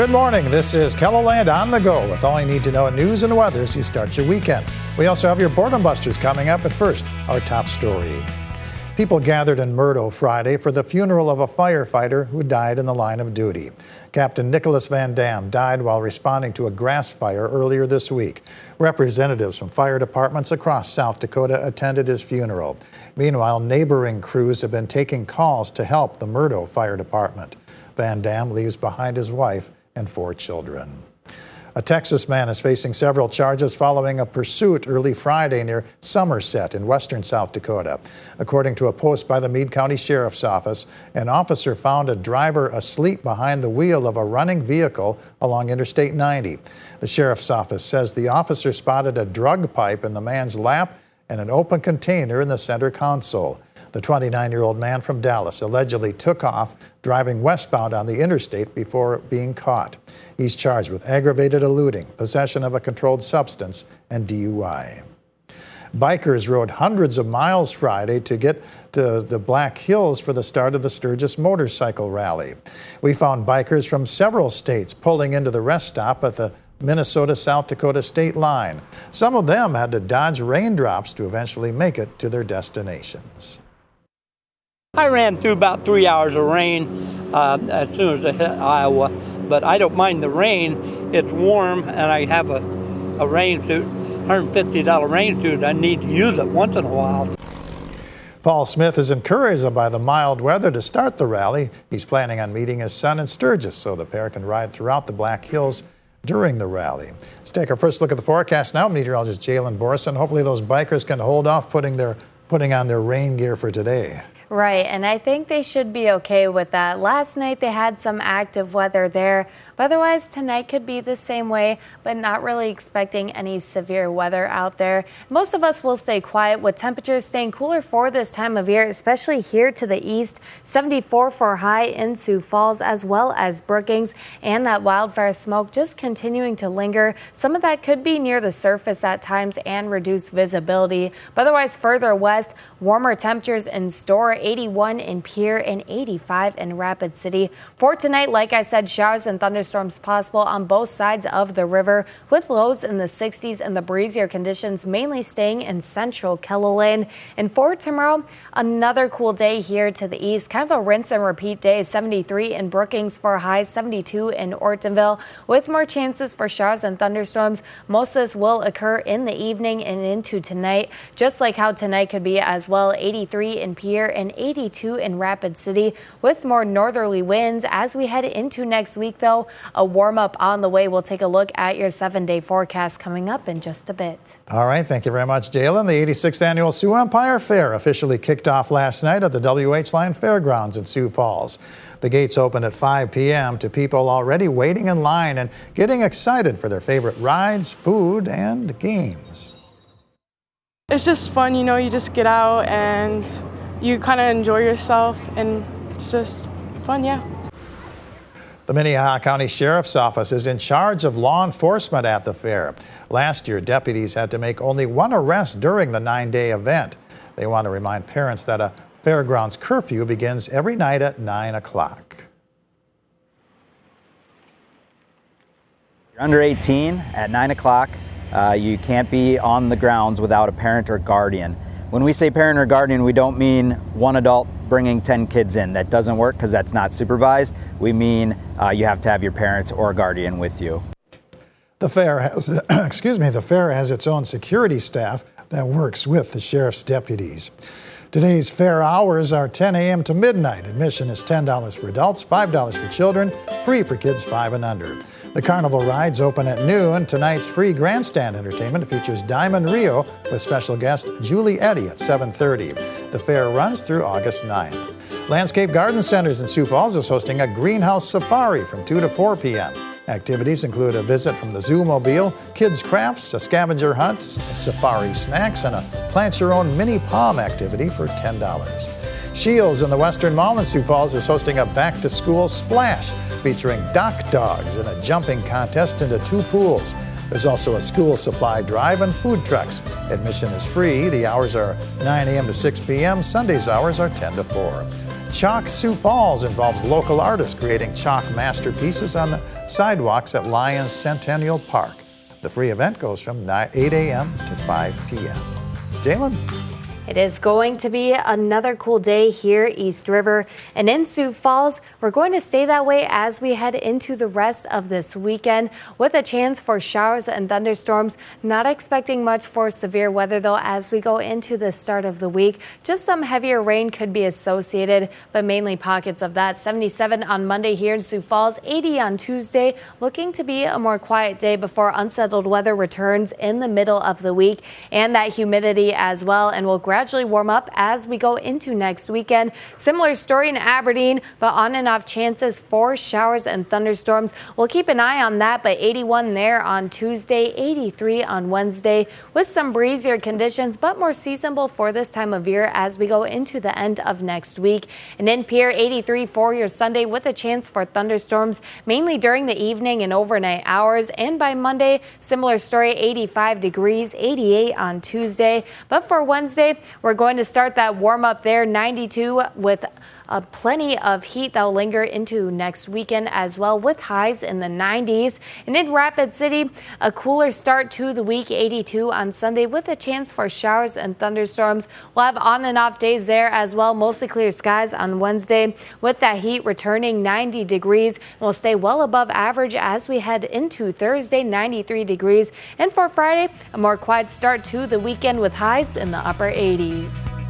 Good morning. This is KELOLAND on the go with all you need to know in news and weather as you start your weekend. We also have your Boredom Busters coming up, but first, our top story. People gathered in Murdo Friday for the funeral of a firefighter who died in the line of duty. Captain Nicholas Van Dam died while responding to a grass fire earlier this week. Representatives from fire departments across South Dakota attended his funeral. Meanwhile, neighboring crews have been taking calls to help the Murdo Fire Department. Van Dam leaves behind his wife and 4 children. A Texas man is facing several charges following a pursuit early Friday near Somerset in western South Dakota. According to a post by the Meade County Sheriff's Office, an officer found a driver asleep behind the wheel of a running vehicle along Interstate 90. The Sheriff's Office says the officer spotted a drug pipe in the man's lap and an open container in the center console. The 29-year-old man from Dallas allegedly took off driving westbound on the interstate before being caught. He's charged with aggravated eluding, possession of a controlled substance, and DUI. Bikers rode hundreds of miles Friday to get to the Black Hills for the start of the Sturgis motorcycle rally. We found bikers from several states pulling into the rest stop at the Minnesota-South Dakota state line. Some of them had to dodge raindrops to eventually make it to their destinations. I ran through about 3 hours of rain as soon as I hit Iowa, but I don't mind the rain. It's warm, and I have a rain suit, $150 rain suit. I need to use it once in a while. Paul Smith is encouraged by the mild weather to start the rally. He's planning on meeting his son in Sturgis so the pair can ride throughout the Black Hills during the rally. Let's take our first look at the forecast now. Meteorologist Jalen Borson. Hopefully those bikers can hold off putting on their rain gear for today. Right, and I think they should be okay with that. Last night they had some active weather there. Otherwise, tonight could be the same way, but not really expecting any severe weather out there. Most of us will stay quiet with temperatures staying cooler for this time of year, especially here to the east. 74 for high in Sioux Falls as well as Brookings, and that wildfire smoke just continuing to linger. Some of that could be near the surface at times and reduce visibility. But otherwise, further west, warmer temperatures in store, 81 in Pierre and 85 in Rapid City. For tonight, like I said, showers and thunderstorms possible on both sides of the river with lows in the 60s and the breezier conditions mainly staying in central KELOLAND. And for tomorrow, another cool day here to the east, kind of a rinse and repeat day. 73 in Brookings for highs, 72 in Ortonville with more chances for showers and thunderstorms. Most of this will occur in the evening and into tonight, just like how tonight could be as well. 83 in Pierre and 82 in Rapid City with more northerly winds. As we head into next week, though, a warm up on the way. We'll take a look at your 7-day forecast coming up in just a bit. All right. Thank you very much, Jalen. The 86th annual Sioux Empire Fair officially kicked off last night at the WH Line Fairgrounds in Sioux Falls. The gates open at 5 p.m. to people already waiting in line and getting excited for their favorite rides, food, and games. It's just fun, you know, you just get out and you kind of enjoy yourself, and it's just fun, yeah. The Minnehaha County Sheriff's Office is in charge of law enforcement at the fair. Last year, deputies had to make only one arrest during the 9-day event. They want to remind parents that a fairgrounds curfew begins every night at 9 o'clock. You're under 18 at 9 o'clock. You can't be on the grounds without a parent or guardian. When we say parent or guardian, we don't mean one adult bringing 10 kids in. That doesn't work because that's not supervised. We mean you have to have your parents or guardian with you. The fair has, the fair has its own security staff that works with the sheriff's deputies. Today's fair hours are 10 a.m. to midnight. Admission is $10 for adults, $5 for children, free for kids 5 and under. The carnival rides open at noon. Tonight's free grandstand entertainment features Diamond Rio with special guest Julie Eddy at 7:30. The fair runs through August 9th. Landscape Garden Centers in Sioux Falls is hosting a greenhouse safari from 2 to 4 p.m. Activities include a visit from the Zoo-mobile, kids' crafts, a scavenger hunt, safari snacks, and a plant-your-own mini palm activity for $10. Shields in the Western Mall in Sioux Falls is hosting a back-to-school splash featuring dock dogs and a jumping contest into 2 pools. There's also a school supply drive and food trucks. Admission is free. The hours are 9 a.m. to 6 p.m. Sunday's hours are 10 to 4. Chalk Sioux Falls involves local artists creating chalk masterpieces on the sidewalks at Lions Centennial Park. The free event goes from 8 a.m. to 5 p.m. Jalen? It is going to be another cool day here East River and in Sioux Falls. We're going to stay that way as we head into the rest of this weekend with a chance for showers and thunderstorms. Not expecting much for severe weather though as we go into the start of the week. Just some heavier rain could be associated, but mainly pockets of that. 77 on Monday here in Sioux Falls, 80 on Tuesday. Looking to be a more quiet day before unsettled weather returns in the middle of the week, and that humidity as well, and will gradually warm up as we go into next weekend. Similar story in Aberdeen, but on and off chances for showers and thunderstorms. We'll keep an eye on that, but 81 there on Tuesday, 83 on Wednesday with some breezier conditions, but more seasonable for this time of year as we go into the end of next week. And in Pierre, 83 for your Sunday with a chance for thunderstorms, mainly during the evening and overnight hours. And by Monday, similar story, 85 degrees, 88 on Tuesday. But for Wednesday, we're going to start that warm up there, 92 with plenty of heat that will linger into next weekend as well with highs in the 90s. And in Rapid City, a cooler start to the week, 82 on Sunday with a chance for showers and thunderstorms. We'll have on and off days there as well, mostly clear skies on Wednesday with that heat returning, 90 degrees. We'll stay well above average as we head into Thursday, 93 degrees. And for Friday, a more quiet start to the weekend with highs in the upper 80s.